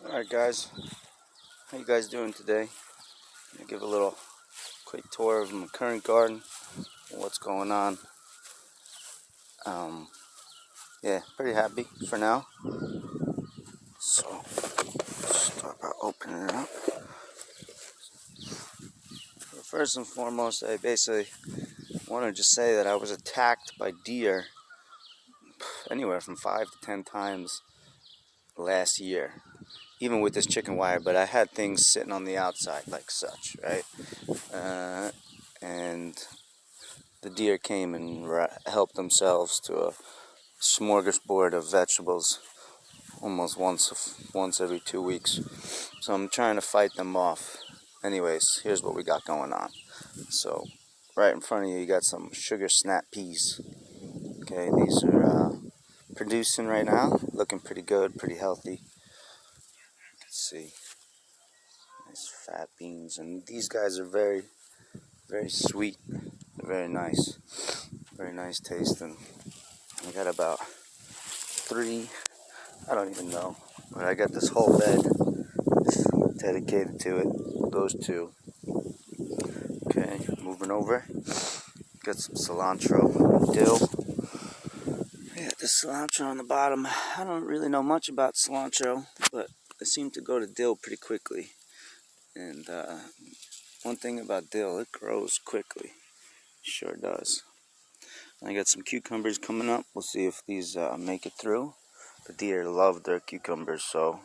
Alright guys, how you guys doing today? I'm gonna give a little quick tour of my current garden and what's going on. Yeah, pretty happy for now. So, start by opening it up. First and foremost, I basically want to just say that I was attacked by deer anywhere from 5 to 10 times last year, even with this chicken wire, but I had things sitting on the outside like such, right? And the deer came and helped themselves to a smorgasbord of vegetables almost once every 2 weeks. So I'm trying to fight them off. Anyways, here's what we got going on. So right in front of you, you got some sugar snap peas. Okay, these are producing right now, looking pretty good, pretty healthy. Let's see, nice fat beans, and these guys are very, very sweet. They're very nice tasting. I got about 3, I don't even know, but I got this whole bed dedicated to it. Those two. Okay, moving over. Got some cilantro, dill. Yeah, the cilantro on the bottom. I don't really know much about cilantro, but I seem to go to dill pretty quickly. And one thing about dill, it grows quickly. Sure does. I got some cucumbers coming up. We'll see if these make it through. The deer love their cucumbers, so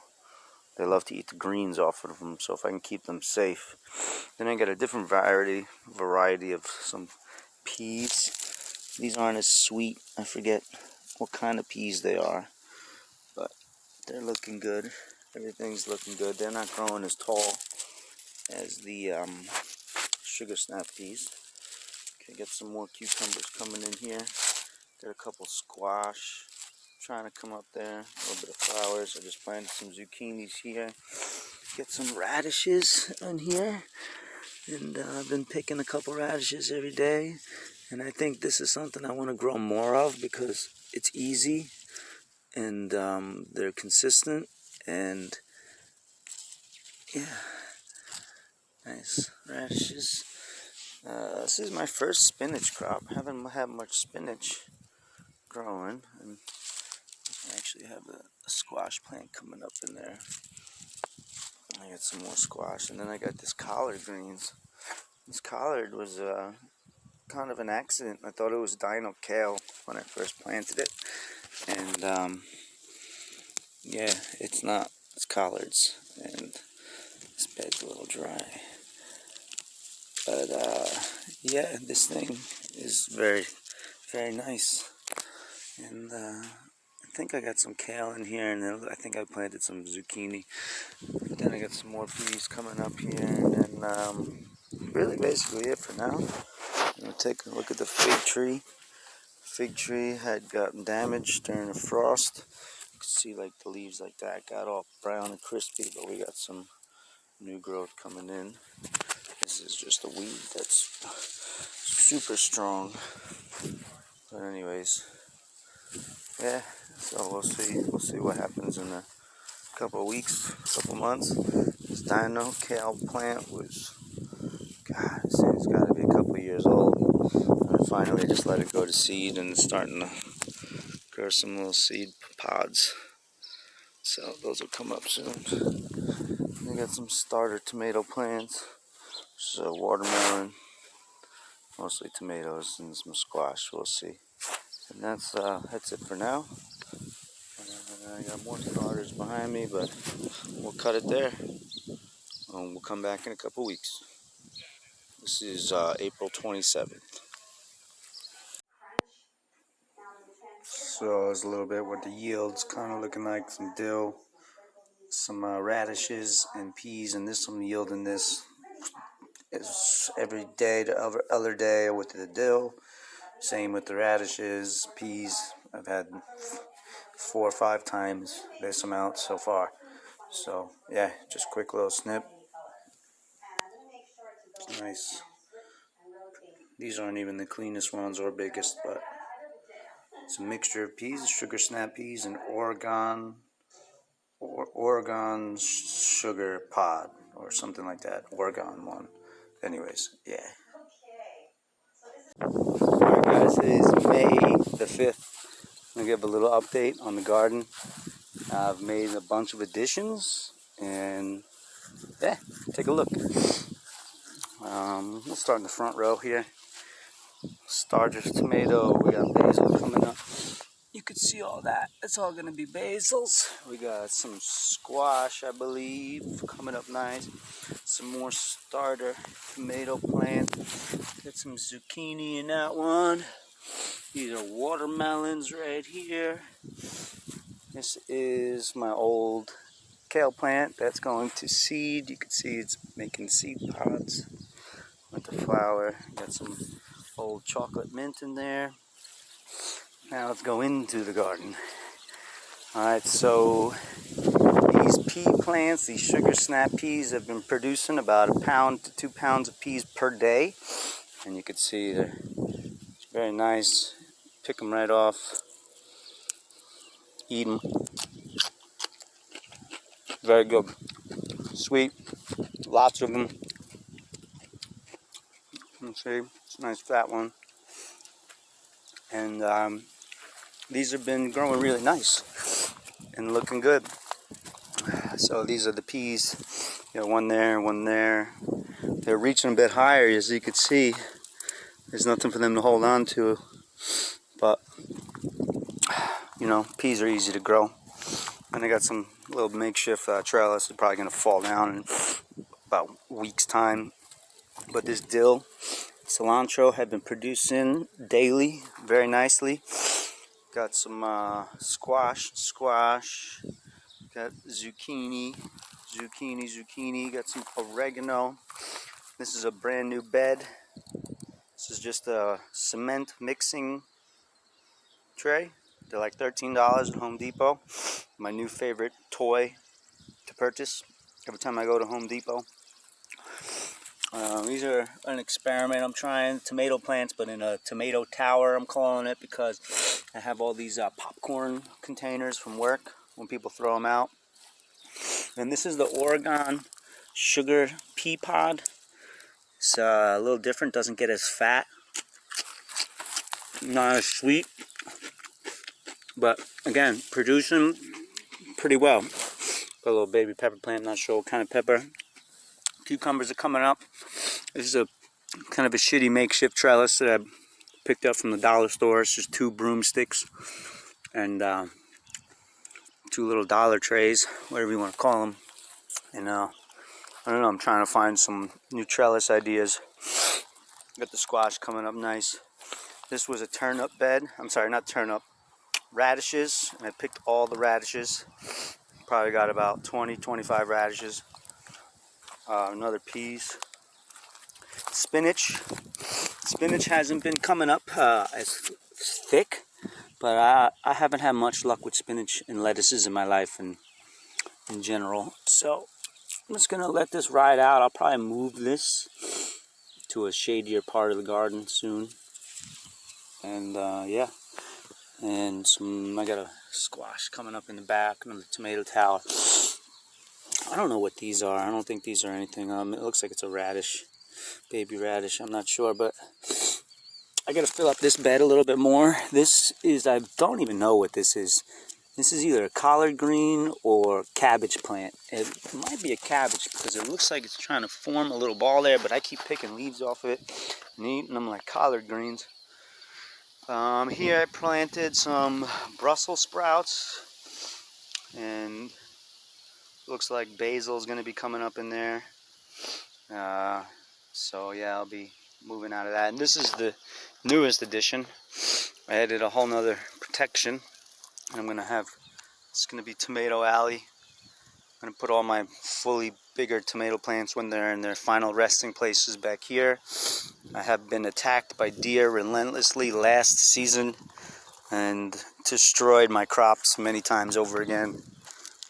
they love to eat the greens off of them. So if I can keep them safe. Then I got a different variety of some peas. These aren't as sweet. I forget what kind of peas they are, but they're looking good. Everything's looking good. They're not growing as tall as the sugar snap peas. Okay, get some more cucumbers coming in here. Got a couple squash trying to come up there. A little bit of flowers. I just planted some zucchinis here. Get some radishes in here. And I've been picking a couple radishes every day. And I think this is something I want to grow more of because it's easy and they're consistent. And yeah, nice radishes. This is my first spinach crop. I haven't had much spinach growing. And I actually have a squash plant coming up in there. I got some more squash. And then I got this collard greens. This collard was kind of an accident. I thought it was dino kale when I first planted it. And yeah, it's not. It's collards. And this bed's a little dry. But yeah, this thing is very, very nice. And I think I got some kale in here, and then I think I planted some zucchini. But then I got some more peas coming up here, and then really basically it for now. I'm gonna take a look at the fig tree. Fig tree had gotten damaged during the frost. You can see like the leaves like that got all brown and crispy, but we got some new growth coming in. This is just a weed that's super strong. But anyways, yeah. So we'll see what happens in a couple of weeks, couple months. This dino kale plant was, God, it's got to be a couple of years old. I finally just let it go to seed, and it's starting to grow some little seed pods. So those will come up soon. I got some starter tomato plants. So watermelon, mostly tomatoes, and some squash. We'll see. And that's it for now. I got more starters behind me, but we'll cut it there. We'll come back in a couple weeks. This is April 27th. So it's a little bit what the yield's kind of looking like. Some dill, some radishes and peas, and this some yield in this is every day to other day with the dill. Same with the radishes, peas. I've had 4 or 5 times this amount so far. So yeah, just quick little snip. It's nice. These aren't even the cleanest ones or biggest, but it's a mixture of peas, sugar snap peas, and Oregon Oregon sugar pod or something like that. Oregon one. Anyways, yeah. Alright guys, it is May the 5th. I'm going to give a little update on the garden. I've made a bunch of additions and yeah, take a look. We'll start in the front row here. Starter's tomato, we got basil coming up. You can see all that. It's all going to be basils. We got some squash, I believe, coming up nice. Some more starter tomato plant. Got some zucchini in that one. These are watermelons right here. This is my old kale plant that's going to seed. You can see it's making seed pods with the flower. Got some old chocolate mint in there. Now let's go into the garden. Alright, so these pea plants, these sugar snap peas, have been producing about 1 pound to 2 pounds of peas per day. And you can see they're very nice. Pick them right off. Eat them. Very good. Sweet. Lots of them. Let's see. It's a nice fat one. And these have been growing really nice and looking good. So these are the peas. You got one there, one there. They're reaching a bit higher, as you can see. There's nothing for them to hold on to. But, you know, peas are easy to grow. And I got some little makeshift trellis. They're probably going to fall down in about a week's time. But this dill, cilantro, have been producing daily very nicely. Got some squash. Got zucchini. Got some oregano. This is a brand new bed. This is just a cement mixing tray. They're like $13 at Home Depot. My new favorite toy to purchase every time I go to Home Depot. These are an experiment I'm trying. Tomato plants, but in a tomato tower, I'm calling it, because I have all these popcorn containers from work when people throw them out. And this is the Oregon sugar pea pod. It's a little different, doesn't get as fat, not as sweet, but again, producing pretty well. Got a little baby pepper plant, not sure what kind of pepper. Cucumbers are coming up. This is a kind of a shitty makeshift trellis that I picked up from the dollar store. It's just 2 broomsticks and 2 little dollar trays, whatever you want to call them. And I don't know, I'm trying to find some new trellis ideas. Got the squash coming up nice. This was a turnip bed. I'm sorry, not turnip, radishes. And I picked all the radishes. Probably got about 20, 25 radishes. Another peas. Spinach. Spinach hasn't been coming up as thick, but I haven't had much luck with spinach and lettuces in my life and in general. So I'm just going to let this ride out. I'll probably move this to a shadier part of the garden soon. And yeah. And I got a squash coming up in the back, another tomato tower. I don't know what these are. I don't think these are anything. It looks like it's a radish, baby radish. I'm not sure, but I got to fill up this bed a little bit more. This is, I don't even know what this is. This is either a collard green or cabbage plant. It might be a cabbage because it looks like it's trying to form a little ball there, but I keep picking leaves off of it and eating them like collard greens. Here I planted some Brussels sprouts, and looks like basil is going to be coming up in there. So yeah, I'll be moving out of that. And this is the newest addition. I added a whole nother protection. I'm going to have, it's going to be Tomato Alley. I'm going to put all my fully bigger tomato plants when they're in their final resting places back here. I have been attacked by deer relentlessly last season and destroyed my crops many times over again.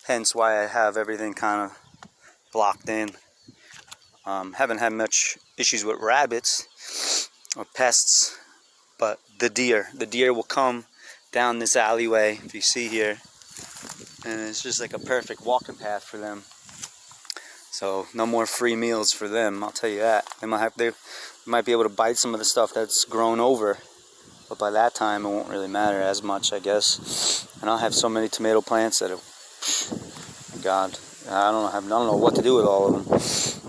Hence why I have everything kind of blocked in. Haven't had much issues with rabbits or pests, but the deer will come down this alleyway, if you see here, and it's just like a perfect walking path for them. So no more free meals for them, I'll tell you that. They might be able to bite some of the stuff that's grown over, but by that time it won't really matter as much, I guess. And I'll have so many tomato plants that God, I don't know what to do with all of them.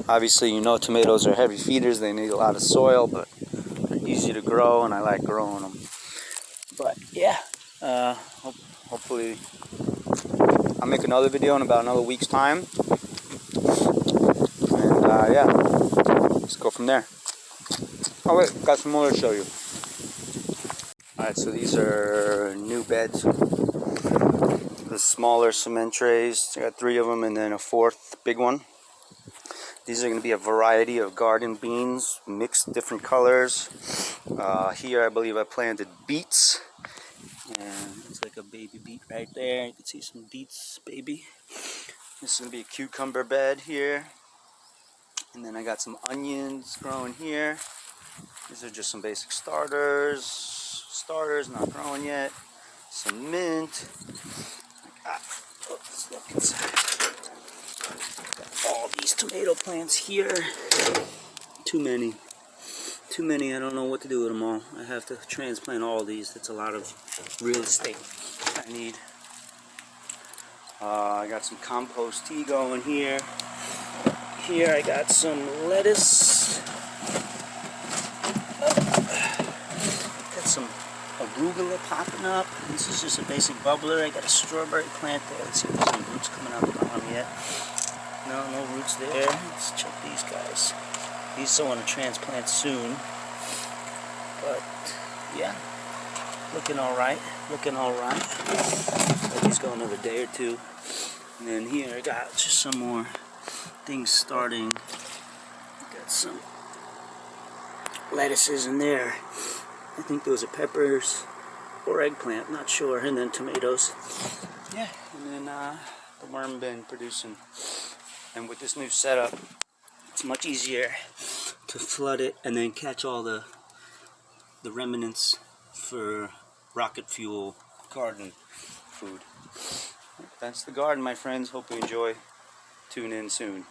Obviously, you know, tomatoes are heavy feeders. They need a lot of soil, but they're easy to grow, and I like growing them. But yeah, hopefully I'll make another video in about another week's time. And yeah, let's go from there. Oh wait, got some more to show you. Alright, so these are new beds. The smaller cement trays. I got 3 of them and then a 4th big one. These are going to be a variety of garden beans, mixed different colors. Here I believe I planted beets. And it's like a baby beet right there. You can see some beets, baby. This is going to be a cucumber bed here. And then I got some onions growing here. These are just some basic starters. Starters not growing yet. Some mint. Let's look inside. Got all these tomato plants here. Too many. I don't know what to do with them all. I have to transplant all these. That's a lot of real estate I need. I got some compost tea going here. Here I got some lettuce. Got some arugula popping up. This is just a basic bubbler. I got a strawberry plant there. Let's see if there's any roots coming out the bottom yet. No roots there. Let's check these guys. These I want to transplant soon. But yeah, looking alright. Let these go another day or two. And then here I got just some more things starting. Got some lettuces in there. I think those are peppers or eggplant, not sure. And then tomatoes. Yeah, and then the worm bin producing. And with this new setup, it's much easier to flood it and then catch all the remnants for rocket fuel garden food. That's the garden, my friends. Hope you enjoy. Tune in soon.